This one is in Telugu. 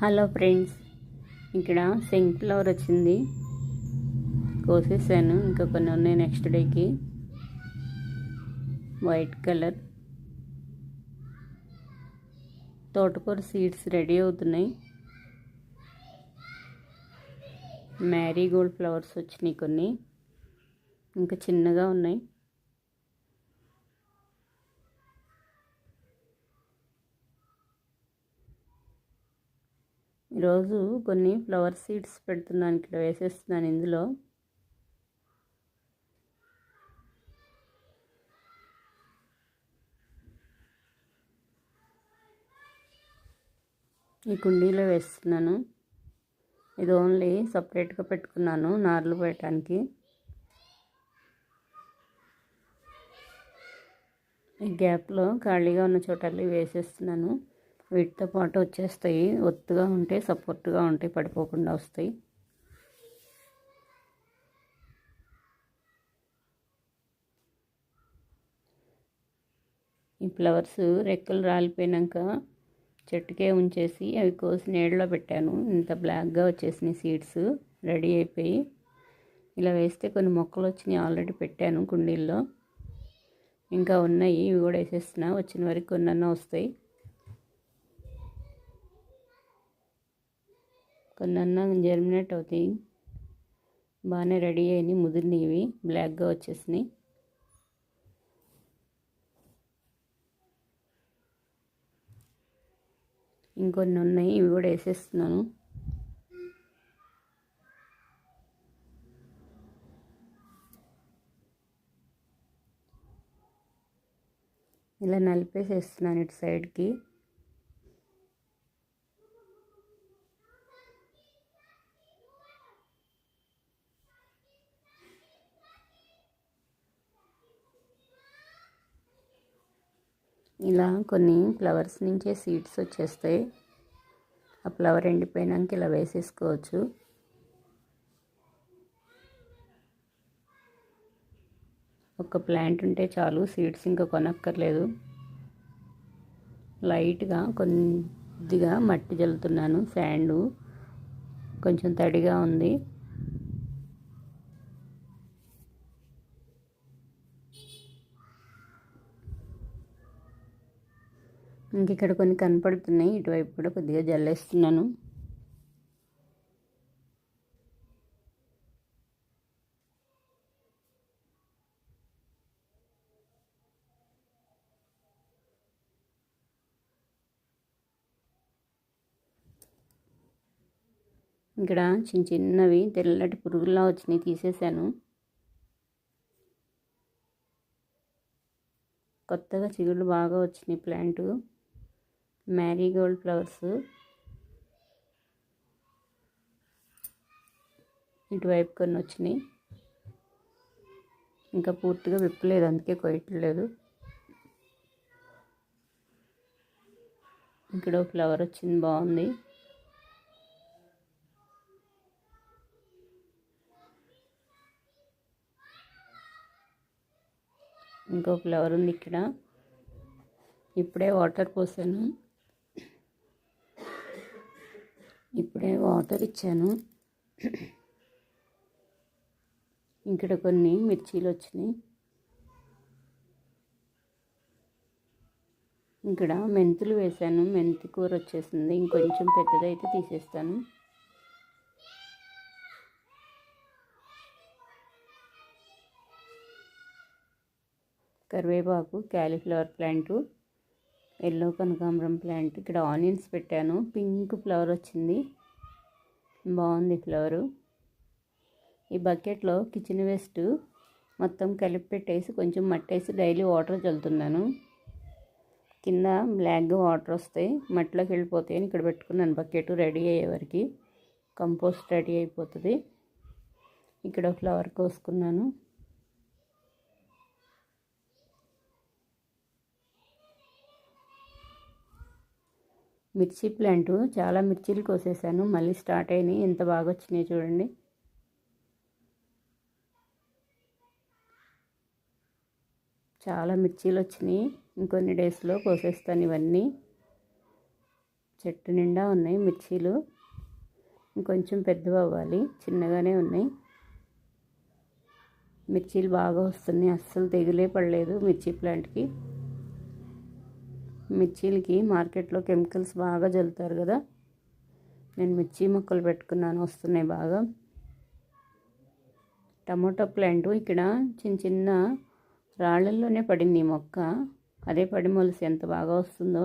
హలో ఫ్రెండ్స్, ఇక్కడ సింక్ ఫ్లవర్ వచ్చింది, కోసేసాను. ఇంకా కొన్ని ఉన్నాయి నెక్స్ట్ డేకి. వైట్ కలర్ తోటకూర సీడ్స్ రెడీ అవుతున్నాయి. మ్యారీగోల్డ్ ఫ్లవర్స్ వచ్చినాయి కొన్ని, ఇంకా చిన్నగా ఉన్నాయి. ఈరోజు కొన్ని ఫ్లవర్ సీడ్స్ పెడుతున్నాను, ఇక్కడ వేసేస్తున్నాను. ఇందులో ఈ కుండీలో వేస్తున్నాను. ఇది ఓన్లీ సపరేట్గా పెట్టుకున్నాను నార్లు పెట్టడానికి. ఈ గ్యాప్లో ఖాళీగా ఉన్న చోటల్లి వేసేస్తున్నాను. వీటితో పాటు వచ్చేస్తాయి, ఒత్తుగా ఉంటే సపోర్ట్గా ఉంటాయి, పడిపోకుండా వస్తాయి. ఈ ఫ్లవర్స్ రెక్కలు రాలిపోయాక చెట్టుకే ఉంచేసి అవి కోసి నీడలో పెట్టాను. ఇంత బ్లాక్గా వచ్చేసినాయి సీడ్స్ రెడీ అయిపోయి. ఇలా వేస్తే కొన్ని మొక్కలు వచ్చినాయి, ఆల్రెడీ పెట్టాను కుండీల్లో. ఇంకా ఉన్నాయి, ఇవి కూడా వేసేస్తున్నా. వచ్చిన వరకు కొన్నన్నా వస్తాయి, కొన్నన్నా జర్మినేట్ అవుతాయి. బాగానే రెడీ అయినాయి, ముదిరినవి, బ్లాక్గా వచ్చేసినాయి. ఇంకొన్ని ఉన్నాయి, ఇవి కూడా వేసేస్తున్నాను. ఇలా నలిపేసేస్తున్నాను ఇటు సైడ్కి. ఇలా కొన్ని ఫ్లవర్స్ నుంచే సీడ్స్ వచ్చేస్తాయి. ఆ ఫ్లవర్ ఎండిపోయినాక ఇలా వేసేసుకోవచ్చు. ఒక ప్లాంట్ ఉంటే చాలు, సీడ్స్ ఇంకా కొనక్కర్లేదు. లైట్గా కొద్దిగా మట్టి జల్లుతున్నాను, శాండు కొంచెం తడిగా ఉంది. ఇంక ఇక్కడ కొన్ని కనపడుతున్నాయి, ఇటువైపు కూడా కొద్దిగా జల్లేస్తున్నాను. ఇక్కడ చిన్న చిన్నవి తెల్లటి పురుగుల్లా వచ్చినాయి, తీసేసాను. కొత్తగా చిగుళ్ళు బాగా వచ్చినాయి. Plant Marie Gold flowers. ఇటువైపు కొన్ని వచ్చినాయి, ఇంకా పూర్తిగా విప్పలేదు, అందుకే కొయ్యట్లేదు. ఇక్కడ ఫ్లవర్ వచ్చింది, బాగుంది. ఇంకో ఫ్లవర్ ఉంది ఇక్కడ. ఇప్పుడే వాటర్ పోసాను, ఇప్పుడే వాటర్ ఇచ్చాను. ఇక్కడ కొన్ని మిర్చీలు వచ్చినాయి. ఇక్కడ మెంతులు వేసాను, మెంతి కూర వచ్చేసింది. ఇంకొంచెం పెద్దదైతే తీసేస్తాను. కరివేపాకు, క్యాలీఫ్లవర్ ప్లాంటు, ఎల్లో కనకాంబరం ప్లాంట్. ఇక్కడ ఆనియన్స్ పెట్టాను, పింక్ ఫ్లవర్ వచ్చింది, బాగుంది ఫ్లవరు. ఈ బకెట్లో కిచెన్ వేస్ట్ మొత్తం కలిపి పెట్టేసి కొంచెం మట్టేసి డైలీ వాటర్ చల్లుతున్నాను. కింద బ్లాక్గా వాటర్ వస్తాయి, మట్టిలోకి వెళ్ళిపోతాయి అని ఇక్కడ పెట్టుకున్నాను. బకెట్ రెడీ అయ్యే వరకు కంపోస్ట్ రెడీ అయిపోతుంది. ఇక్కడ ఫ్లవర్ కోసుకున్నాను. మిర్చి ప్లాంటు చాలా మిర్చీలు కోసేసాను, మళ్ళీ స్టార్ట్ అయినాయి. ఎంత బాగా వచ్చినాయి చూడండి. చాలా మిర్చీలు వచ్చినాయి, ఇంకొన్ని డేస్లో కోసేస్తాను ఇవన్నీ. చెట్టు నిండా ఉన్నాయి మిర్చీలు. ఇంకొంచెం పెద్దవి అవ్వాలి, చిన్నగానే ఉన్నాయి. మిర్చీలు బాగా వస్తున్నాయి, అస్సలు తెగులే పడలేదు మిర్చి ప్లాంట్కి. మిర్చీలకి మార్కెట్లో కెమికల్స్ బాగా జల్లుతారు కదా, నేను మిర్చి మొక్కలు పెట్టుకున్నాను, వస్తున్నాయి బాగా. టమోటా ప్లాంట్ ఇక్కడ చిన్న చిన్న రాళ్ళల్లోనే పడింది ఈ మొక్క, అదే పడి మొలిసి ఎంత బాగా వస్తుందో.